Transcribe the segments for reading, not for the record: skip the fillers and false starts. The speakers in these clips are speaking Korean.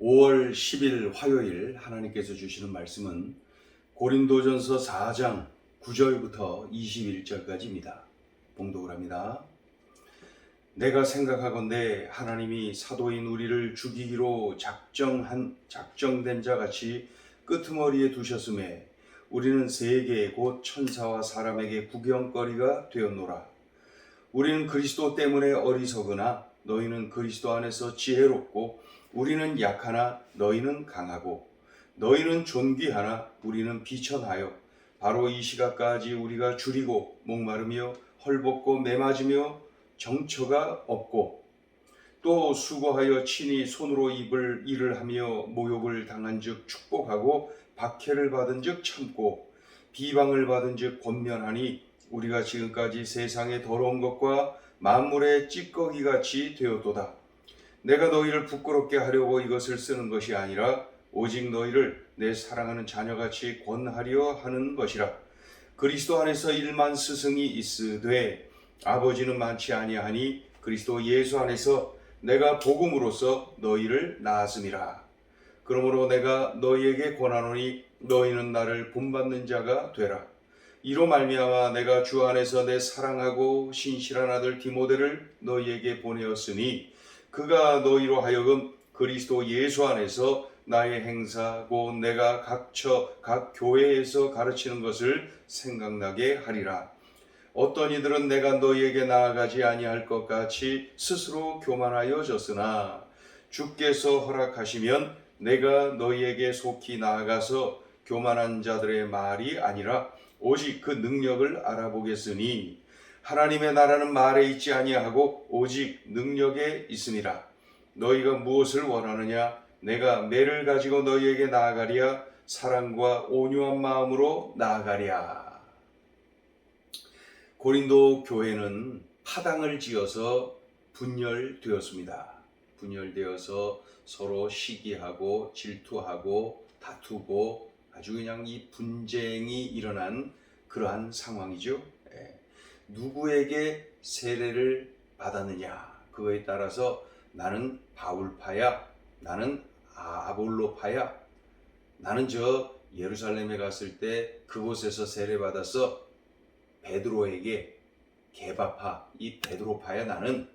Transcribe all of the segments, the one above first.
5월 10일 화요일 하나님께서 주시는 말씀은 고린도전서 4장 9절부터 21절까지입니다. 봉독을 합니다. 내가 생각하건대 하나님이 사도인 우리를 죽이기로 작정된 자같이 끄트머리에 두셨음에 우리는 세계 곧 천사와 사람에게 구경거리가 되었노라. 우리는 그리스도 때문에 어리석으나 너희는 그리스도 안에서 지혜롭고 우리는 약하나 너희는 강하고 너희는 존귀하나 우리는 비천하여 바로 이 시각까지 우리가 줄이고 목마르며 헐벗고 매맞으며 정처가 없고 또 수고하여 친히 손으로 입을 일을 하며 모욕을 당한 즉 축복하고 박해를 받은 즉 참고 비방을 받은 즉 권면하니 우리가 지금까지 세상의 더러운 것과 만물의 찌꺼기같이 되었도다. 내가 너희를 부끄럽게 하려고 이것을 쓰는 것이 아니라 오직 너희를 내 사랑하는 자녀같이 권하려 하는 것이라. 그리스도 안에서 일만 스승이 있으되 아버지는 많지 아니하니 그리스도 예수 안에서 내가 복음으로써 너희를 낳았음이라. 그러므로 내가 너희에게 권하노니 너희는 나를 본받는 자가 되라. 이로 말미암아 내가 주 안에서 내 사랑하고 신실한 아들 디모데를 너희에게 보내었으니 그가 너희로 하여금 그리스도 예수 안에서 나의 행사 곧 내가 각 교회에서 가르치는 것을 생각나게 하리라. 어떤 이들은 내가 너희에게 나아가지 아니할 것 같이 스스로 교만하여졌으나 주께서 허락하시면 내가 너희에게 속히 나아가서 교만한 자들의 말이 아니라 오직 그 능력을 알아보겠으니 하나님의 나라는 말에 있지 아니하고 오직 능력에 있음이라. 너희가 무엇을 원하느냐? 내가 매를 가지고 너희에게 나아가랴. 사랑과 온유한 마음으로 나아가랴. 고린도 교회는 파당을 지어서 분열되었습니다. 분열되어서 서로 시기하고 질투하고 다투고 아주 그냥 이 분쟁이 일어난 그러한 상황이죠. 누구에게 세례를 받았느냐 그거에 따라서 나는 바울파야, 나는 아볼로파야, 나는 저 예루살렘에 갔을 때 그곳에서 세례 받아서 베드로에게 게바파, 이 베드로파야 나는.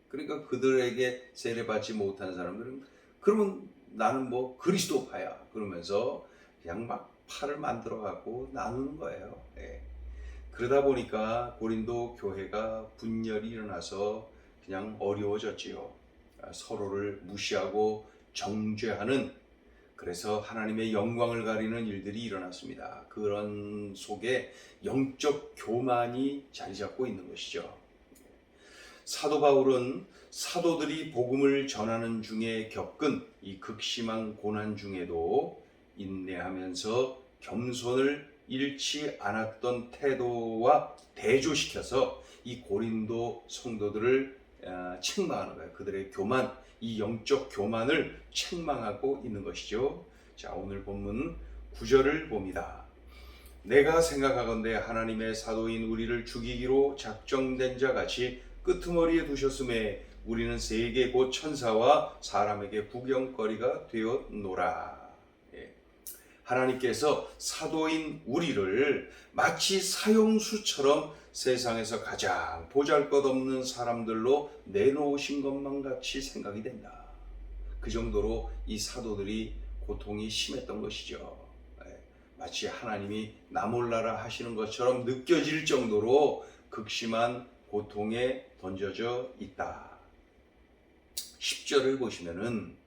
그러니까 그들에게 세례 받지 못한 사람들은 그러면 나는 뭐 그리스도파야 그러면서 그냥 막 파를 만들어 갖고 나누는 거예요. 그러다 보니까 고린도 교회가 분열이 일어나서 그냥 어려워졌지요. 서로를 무시하고 정죄하는, 그래서 하나님의 영광을 가리는 일들이 일어났습니다. 그런 속에 영적 교만이 자리 잡고 있는 것이죠. 사도 바울은 사도들이 복음을 전하는 중에 겪은 이 극심한 고난 중에도 인내하면서 겸손을 잃지 않았던 태도와 대조시켜서 이 고린도 성도들을 책망하는 거예요. 그들의 교만, 이 영적 교만을 책망하고 있는 것이죠. 자, 오늘 본문 9절을 봅니다. 내가 생각하건대 하나님의 사도인 우리를 죽이기로 작정된 자같이 끄트머리에 두셨음에 우리는 세계 곧 천사와 사람에게 구경거리가 되었노라. 하나님께서 사도인 우리를 마치 사형수처럼 세상에서 가장 보잘것없는 사람들로 내놓으신 것만 같이 생각이 된다. 그 정도로 이 사도들이 고통이 심했던 것이죠. 마치 하나님이 나 몰라라 하시는 것처럼 느껴질 정도로 극심한 고통에 던져져 있다. 10절을 보시면은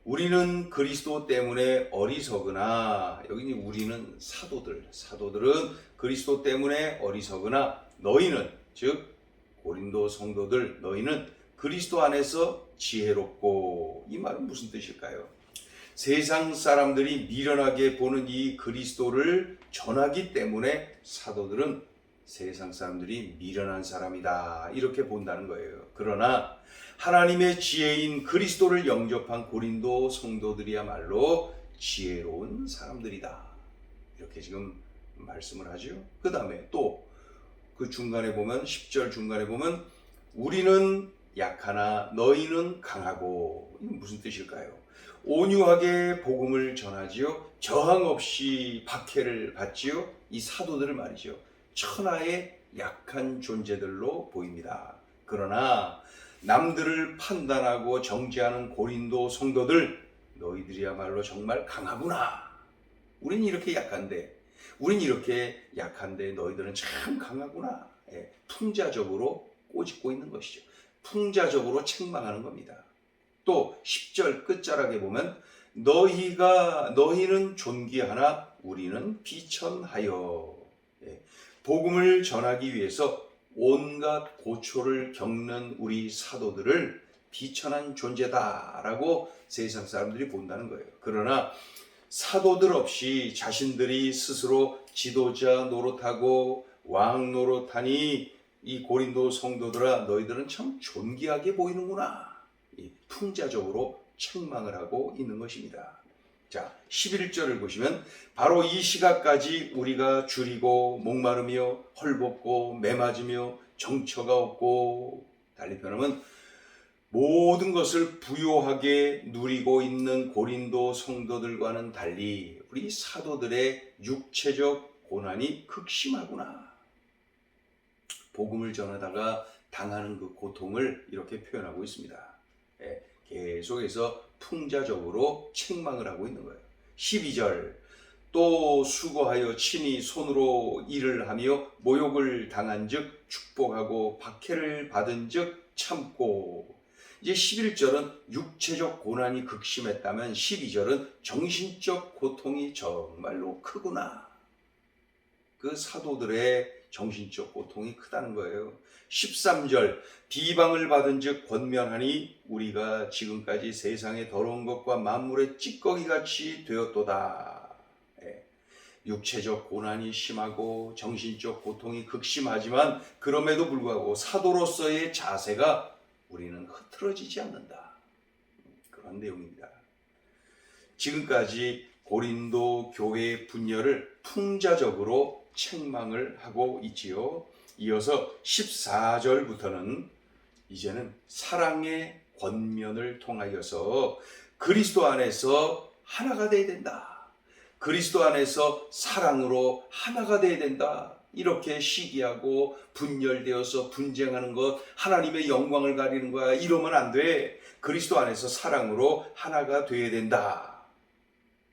우리는 그리스도 때문에 어리석으나, 여기 우리는 사도들은 그리스도 때문에 어리석으나 너희는, 즉 고린도 성도들, 너희는 그리스도 안에서 지혜롭고. 이 말은 무슨 뜻일까요? 세상 사람들이 미련하게 보는 이 그리스도를 전하기 때문에 사도들은 세상 사람들이 미련한 사람이다 이렇게 본다는 거예요. 그러나 하나님의 지혜인 그리스도를 영접한 고린도 성도들이야말로 지혜로운 사람들이다 이렇게 지금 말씀을 하죠. 그 다음에 또 그 중간에 보면 10절 중간에 보면 우리는 약하나 너희는 강하고. 이건 무슨 뜻일까요? 온유하게 복음을 전하지요. 저항 없이 박해를 받지요. 이 사도들을 말이죠. 천하의 약한 존재들로 보입니다. 그러나 남들을 판단하고 정죄하는 고린도 성도들, 너희들이야말로 정말 강하구나. 우린 이렇게 약한데 너희들은 참 강하구나. 풍자적으로 꼬집고 있는 것이죠. 풍자적으로 책망하는 겁니다. 또 10절 끝자락에 보면 너희는 존귀하나 우리는 비천하여. 복음을 전하기 위해서 온갖 고초를 겪는 우리 사도들을 비천한 존재다라고 세상 사람들이 본다는 거예요. 그러나 사도들 없이 자신들이 스스로 지도자 노릇하고 왕 노릇하니 이 고린도 성도들아 너희들은 참 존귀하게 보이는구나. 풍자적으로 책망을 하고 있는 것입니다. 자, 11절을 보시면 바로 이 시각까지 우리가 줄이고 목마르며 헐벗고 매맞으며 정처가 없고, 달리 표현하면 모든 것을 부요하게 누리고 있는 고린도 성도들과는 달리 우리 사도들의 육체적 고난이 극심하구나. 복음을 전하다가 당하는 그 고통을 이렇게 표현하고 있습니다. 계속해서 풍자적으로 책망을 하고 있는 거예요. 12절 또 수고하여 친히 손으로 일을 하며 모욕을 당한 즉 축복하고 박해를 받은 즉 참고. 이제 11절은 육체적 고난이 극심했다면 12절은 정신적 고통이 정말로 크구나. 그 사도들의 정신적 고통이 크다는 거예요. 13절 비방을 받은 즉 권면하니 우리가 지금까지 세상의 더러운 것과 만물의 찌꺼기같이 되었도다. 육체적 고난이 심하고 정신적 고통이 극심하지만 그럼에도 불구하고 사도로서의 자세가 우리는 흐트러지지 않는다. 그런 내용입니다. 지금까지 고린도 교회의 분열을 풍자적으로 책망을 하고 있지요. 이어서 14절부터는 이제는 사랑의 권면을 통하여서 그리스도 안에서 하나가 되어야 된다. 그리스도 안에서 사랑으로 하나가 되어야 된다. 이렇게 시기하고 분열되어서 분쟁하는 것, 하나님의 영광을 가리는 거야. 이러면 안 돼. 그리스도 안에서 사랑으로 하나가 되어야 된다.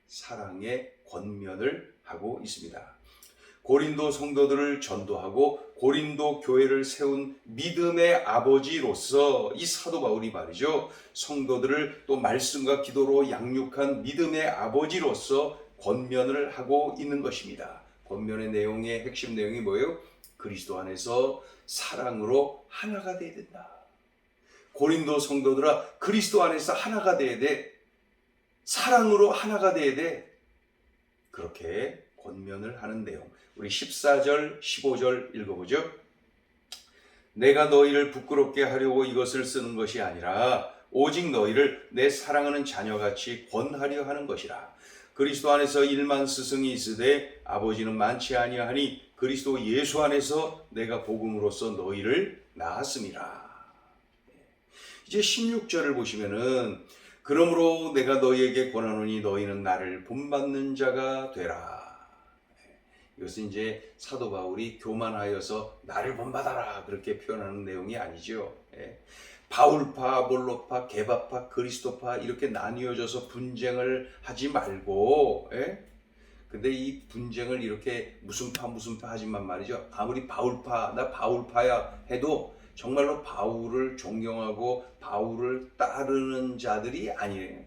사랑의 권면을 하고 있습니다. 고린도 성도들을 전도하고 고린도 교회를 세운 믿음의 아버지로서 이 사도 바울이 말이죠. 성도들을 또 말씀과 기도로 양육한 믿음의 아버지로서 권면을 하고 있는 것입니다. 권면의 내용의 핵심 내용이 뭐예요? 그리스도 안에서 사랑으로 하나가 되어야 된다. 고린도 성도들아, 그리스도 안에서 하나가 되어야 돼. 사랑으로 하나가 되어야 돼. 그렇게 권면을 하는 내용. 우리 14절, 15절 읽어보죠. 내가 너희를 부끄럽게 하려고 이것을 쓰는 것이 아니라 오직 너희를 내 사랑하는 자녀같이 권하려 하는 것이라. 그리스도 안에서 일만 스승이 있으되 아버지는 많지 아니하니 그리스도 예수 안에서 내가 복음으로써 너희를 낳았음이라. 이제 16절을 보시면은 그러므로 내가 너희에게 권하노니 너희는 나를 본받는 자가 되라. 이것은 이제 사도 바울이 교만하여서 나를 본받아라 그렇게 표현하는 내용이 아니죠. 바울파, 아볼로파, 게바파, 그리스도파 이렇게 나뉘어져서 분쟁을 하지 말고, 근데 이 분쟁을 이렇게 무슨 파 하지만 말이죠. 아무리 바울파, 나 바울파야 해도 정말로 바울을 존경하고 바울을 따르는 자들이 아니에요.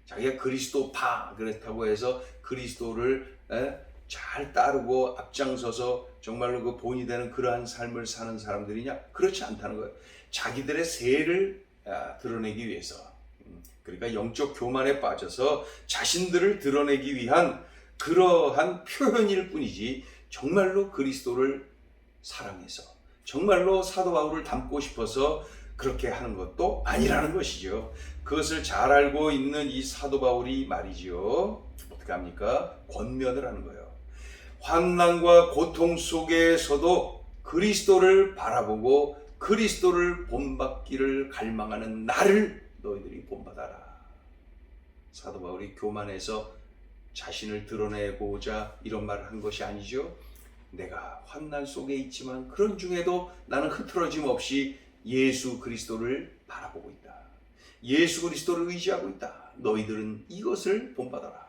자기가 그리스도파 그렇다고 해서 그리스도를 잘 따르고 앞장서서 정말로 그 본이 되는 그러한 삶을 사는 사람들이냐? 그렇지 않다는 거예요. 자기들의 세를 드러내기 위해서, 그러니까 영적 교만에 빠져서 자신들을 드러내기 위한 그러한 표현일 뿐이지 정말로 그리스도를 사랑해서 정말로 사도 바울을 닮고 싶어서 그렇게 하는 것도 아니라는 것이죠. 그것을 잘 알고 있는 이 사도 바울이 말이죠. 어떻게 합니까? 권면을 하는 거예요. 환난과 고통 속에서도 그리스도를 바라보고 그리스도를 본받기를 갈망하는 나를 너희들이 본받아라. 사도 바울이 교만해서 자신을 드러내고자 이런 말을 한 것이 아니죠. 내가 환난 속에 있지만 그런 중에도 나는 흐트러짐 없이 예수 그리스도를 바라보고 있다. 예수 그리스도를 의지하고 있다. 너희들은 이것을 본받아라.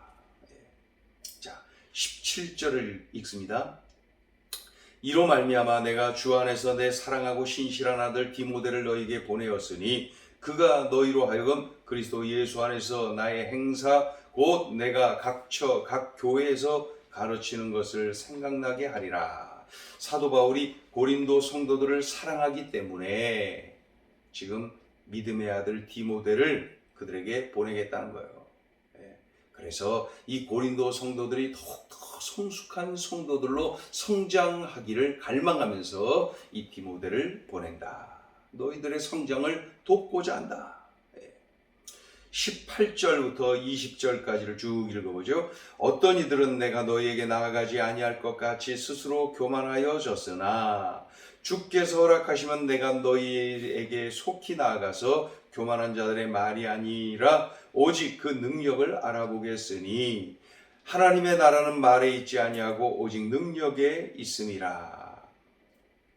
자, 17절을 읽습니다. 이로 말미암아 내가 주 안에서 내 사랑하고 신실한 아들 디모데를 너희에게 보내었으니 그가 너희로 하여금 그리스도 예수 안에서 나의 행사 곧 내가 각 교회에서 가르치는 것을 생각나게 하리라. 사도 바울이 고린도 성도들을 사랑하기 때문에 지금 믿음의 아들 디모데를 그들에게 보내겠다는 거예요. 그래서 이 고린도 성도들이 더욱더 성숙한 성도들로 성장하기를 갈망하면서 이 디모데를 보낸다. 너희들의 성장을 돕고자 한다. 18절부터 20절까지를 쭉 읽어보죠. 어떤 이들은 내가 너희에게 나아가지 아니할 것 같이 스스로 교만하여졌으나 주께서 허락하시면 내가 너희에게 속히 나아가서 교만한 자들의 말이 아니라 오직 그 능력을 알아보겠으니 하나님의 나라는 말에 있지 아니하고 오직 능력에 있음이라.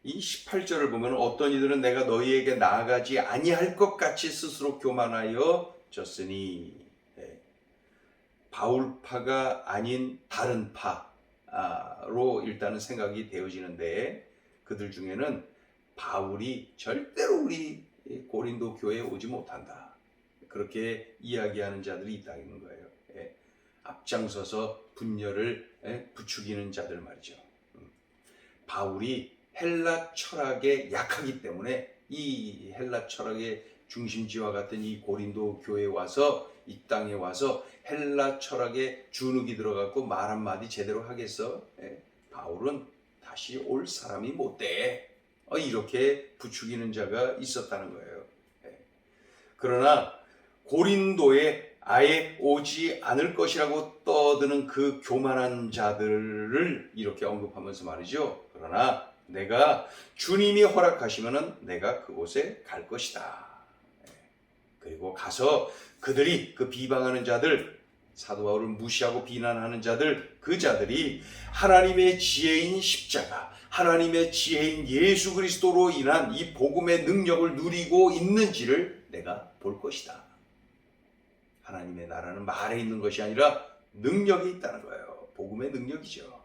이 18절을 보면 어떤 이들은 내가 너희에게 나아가지 아니할 것 같이 스스로 교만하여졌으니 바울파가 아닌 다른 파로 일단은 생각이 되어지는데 그들 중에는 바울이 절대로 우리 고린도 교회에 오지 못한다. 그렇게 이야기하는 자들이 있다는 거예요. 앞장서서 분열을 부추기는 자들 말이죠. 바울이 헬라 철학에 약하기 때문에 이 헬라 철학의 중심지와 같은 이 고린도 교회에 와서 이 땅에 와서 헬라 철학에 주눅이 들어갖고 말 한마디 제대로 하겠어? 바울은 다시 올 사람이 못 돼. 이렇게 부추기는 자가 있었다는 거예요. 그러나 고린도에 아예 오지 않을 것이라고 떠드는 그 교만한 자들을 이렇게 언급하면서 말이죠. 그러나 내가 주님이 허락하시면은 내가 그곳에 갈 것이다. 그리고 가서 그들이 그 비방하는 자들, 사도 바울을 무시하고 비난하는 자들, 그 자들이 하나님의 지혜인 십자가, 하나님의 지혜인 예수 그리스도로 인한 이 복음의 능력을 누리고 있는지를 내가 볼 것이다. 하나님의 나라는 말에 있는 것이 아니라 능력이 있다는 거예요. 복음의 능력이죠.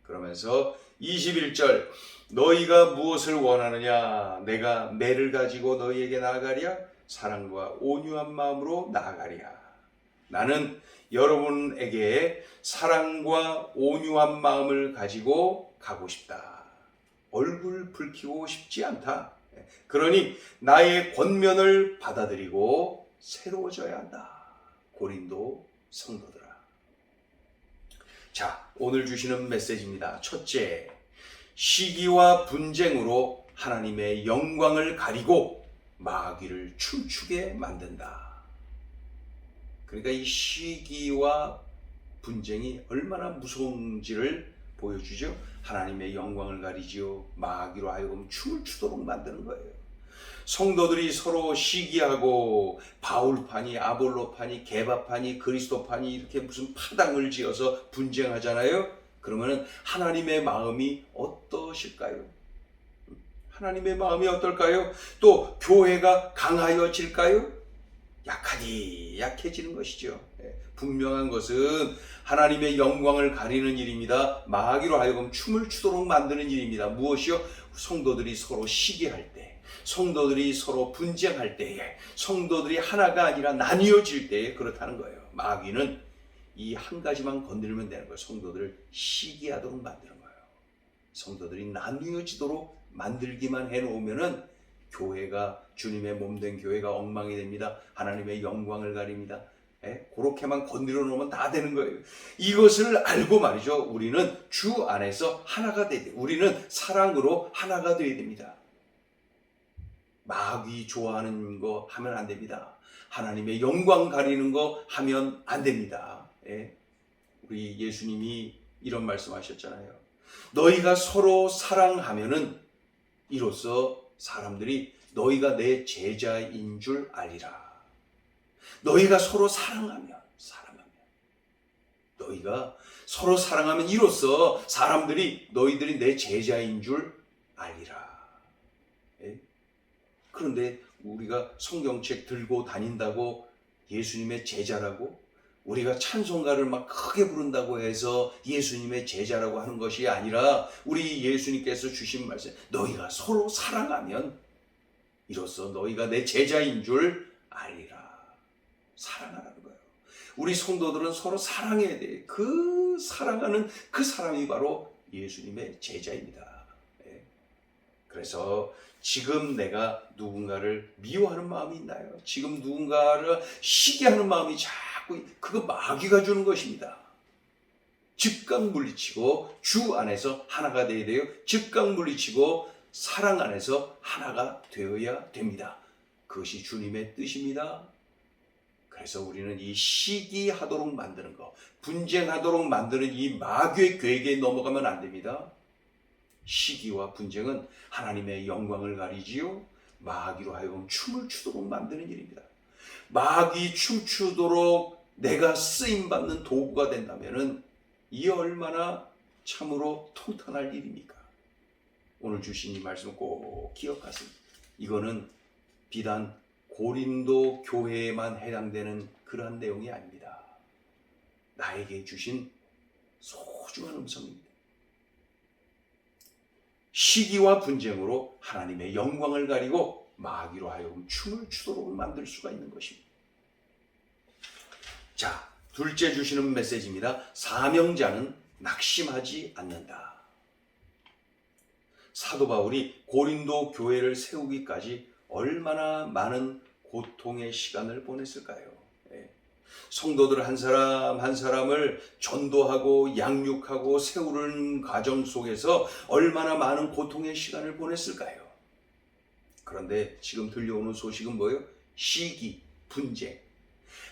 그러면서 21절 너희가 무엇을 원하느냐? 내가 매를 가지고 너희에게 나아가랴? 사랑과 온유한 마음으로 나아가랴. 나는 여러분에게 사랑과 온유한 마음을 가지고 가고 싶다. 얼굴 붉히고 싶지 않다. 그러니 나의 권면을 받아들이고 새로워져야 한다. 고린도 성도들아. 자, 오늘 주시는 메시지입니다. 첫째, 시기와 분쟁으로 하나님의 영광을 가리고 마귀를 춤추게 만든다. 그러니까 이 시기와 분쟁이 얼마나 무서운지를 보여주죠. 하나님의 영광을 가리지요. 마귀로 하여금 춤을 추도록 만드는 거예요. 성도들이 서로 시기하고 바울파니, 아볼로파니, 게바파니, 그리스도파니 이렇게 무슨 파당을 지어서 분쟁하잖아요. 그러면 하나님의 마음이 어떠실까요? 하나님의 마음이 어떨까요? 또 교회가 강하여질까요? 약해지는 것이죠. 분명한 것은 하나님의 영광을 가리는 일입니다. 마귀로 하여금 춤을 추도록 만드는 일입니다. 무엇이요? 성도들이 서로 시기할 때, 성도들이 서로 분쟁할 때에, 성도들이 하나가 아니라 나뉘어질 때에 그렇다는 거예요. 마귀는 이 한 가지만 건드리면 되는 거예요. 성도들을 시기하도록 만드는 거예요. 성도들이 나뉘어지도록 만들기만 해놓으면은 교회가, 주님의 몸된 교회가 엉망이 됩니다. 하나님의 영광을 가립니다. 그렇게만 건드려 놓으면 다 되는 거예요. 이것을 알고 말이죠. 우리는 주 안에서 하나가 돼야 돼요. 우리는 사랑으로 하나가 돼야 됩니다. 마귀 좋아하는 거 하면 안 됩니다. 하나님의 영광 가리는 거 하면 안 됩니다. 우리 예수님이 이런 말씀하셨잖아요. 너희가 서로 사랑하면은 이로써 사람들이 너희가 내 제자인 줄 알리라. 너희가 서로 사랑하면 너희가 서로 사랑하면 이로써 사람들이 너희들이 내 제자인 줄 알리라. 그런데 우리가 성경책 들고 다닌다고 예수님의 제자라고, 우리가 찬송가를 막 크게 부른다고 해서 예수님의 제자라고 하는 것이 아니라, 우리 예수님께서 주신 말씀, 너희가 서로 사랑하면 이로써 너희가 내 제자인 줄 알리라. 사랑하라는 거예요. 우리 성도들은 서로 사랑해야 돼. 그 사랑하는 그 사람이 바로 예수님의 제자입니다. 그래서 지금 내가 누군가를 미워하는 마음이 있나요? 지금 누군가를 시기하는 마음이 자꾸, 그거 마귀가 주는 것입니다. 즉각 물리치고 주 안에서 하나가 되어야 돼요. 즉각 물리치고 사랑 안에서 하나가 되어야 됩니다. 그것이 주님의 뜻입니다. 그래서 우리는 이 시기하도록 만드는 것, 분쟁하도록 만드는 이 마귀의 계획에 넘어가면 안 됩니다. 시기와 분쟁은 하나님의 영광을 가리지요, 마귀로 하여금 춤을 추도록 만드는 일입니다. 마귀 춤추도록 내가 쓰임받는 도구가 된다면 이 얼마나 참으로 통탄할 일입니까? 오늘 주신 이 말씀 꼭 기억하세요. 이거는 비단 고린도 교회에만 해당되는 그러한 내용이 아닙니다. 나에게 주신 소중한 음성입니다. 시기와 분쟁으로 하나님의 영광을 가리고 마귀로 하여금 춤을 추도록 만들 수가 있는 것입니다. 자, 둘째 주시는 메시지입니다. 사명자는 낙심하지 않는다. 사도 바울이 고린도 교회를 세우기까지 얼마나 많은 고통의 시간을 보냈을까요? 성도들 한 사람 한 사람을 전도하고 양육하고 세우는 과정 속에서 얼마나 많은 고통의 시간을 보냈을까요? 그런데 지금 들려오는 소식은 뭐예요? 시기, 분쟁.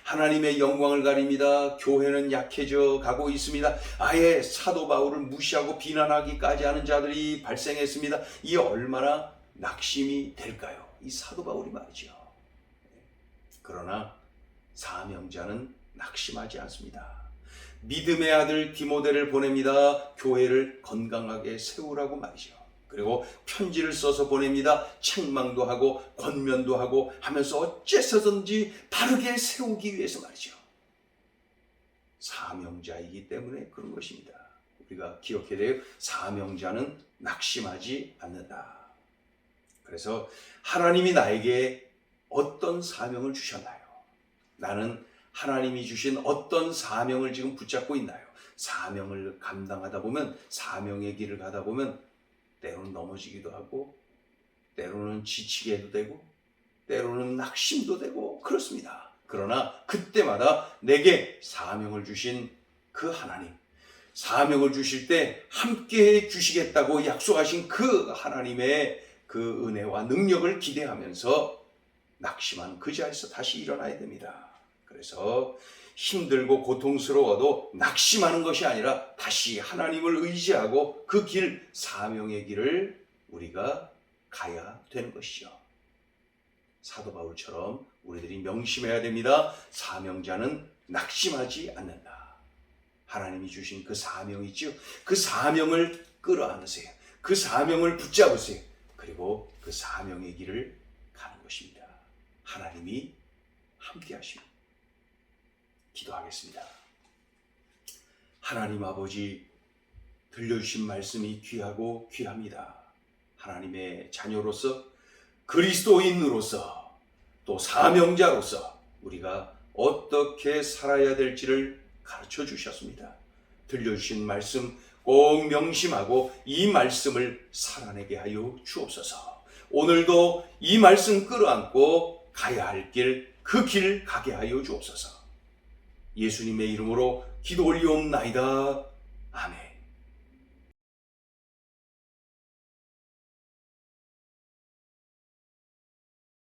하나님의 영광을 가립니다. 교회는 약해져 가고 있습니다. 아예 사도 바울을 무시하고 비난하기까지 하는 자들이 발생했습니다. 이 얼마나 낙심이 될까요? 이 사도 바울이 말이죠. 그러나 사명자는 낙심하지 않습니다. 믿음의 아들 디모데를 보냅니다. 교회를 건강하게 세우라고 말이죠. 그리고 편지를 써서 보냅니다. 책망도 하고 권면도 하고 하면서 어째서든지 바르게 세우기 위해서 말이죠. 사명자이기 때문에 그런 것입니다. 우리가 기억해야 돼요. 사명자는 낙심하지 않는다. 그래서 하나님이 나에게 어떤 사명을 주셨나요? 나는 하나님이 주신 어떤 사명을 지금 붙잡고 있나요? 사명을 감당하다 보면, 사명의 길을 가다 보면 때로는 넘어지기도 하고, 때로는 지치게도 되고, 때로는 낙심도 되고 그렇습니다. 그러나 그때마다 내게 사명을 주신 그 하나님, 사명을 주실 때 함께 주시겠다고 약속하신 그 하나님의 그 은혜와 능력을 기대하면서 낙심한 그 자리에서 다시 일어나야 됩니다. 그래서 힘들고 고통스러워도 낙심하는 것이 아니라 다시 하나님을 의지하고 그 길, 사명의 길을 우리가 가야 되는 것이죠. 사도 바울처럼 우리들이 명심해야 됩니다. 사명자는 낙심하지 않는다. 하나님이 주신 그 사명이 있죠. 그 사명을 끌어안으세요. 그 사명을 붙잡으세요. 그리고 그 사명의 길을 가는 것입니다. 하나님이 함께 하시고. 기도하겠습니다. 하나님 아버지, 들려주신 말씀이 귀하고 귀합니다. 하나님의 자녀로서, 그리스도인으로서, 또 사명자로서 우리가 어떻게 살아야 될지를 가르쳐 주셨습니다. 들려주신 말씀 꼭 명심하고 이 말씀을 살아내게 하여 주옵소서. 오늘도 이 말씀 끌어안고 가야 할 길, 그 길 가게 하여 주옵소서. 예수님의 이름으로 기도 올리옵나이다. 아멘.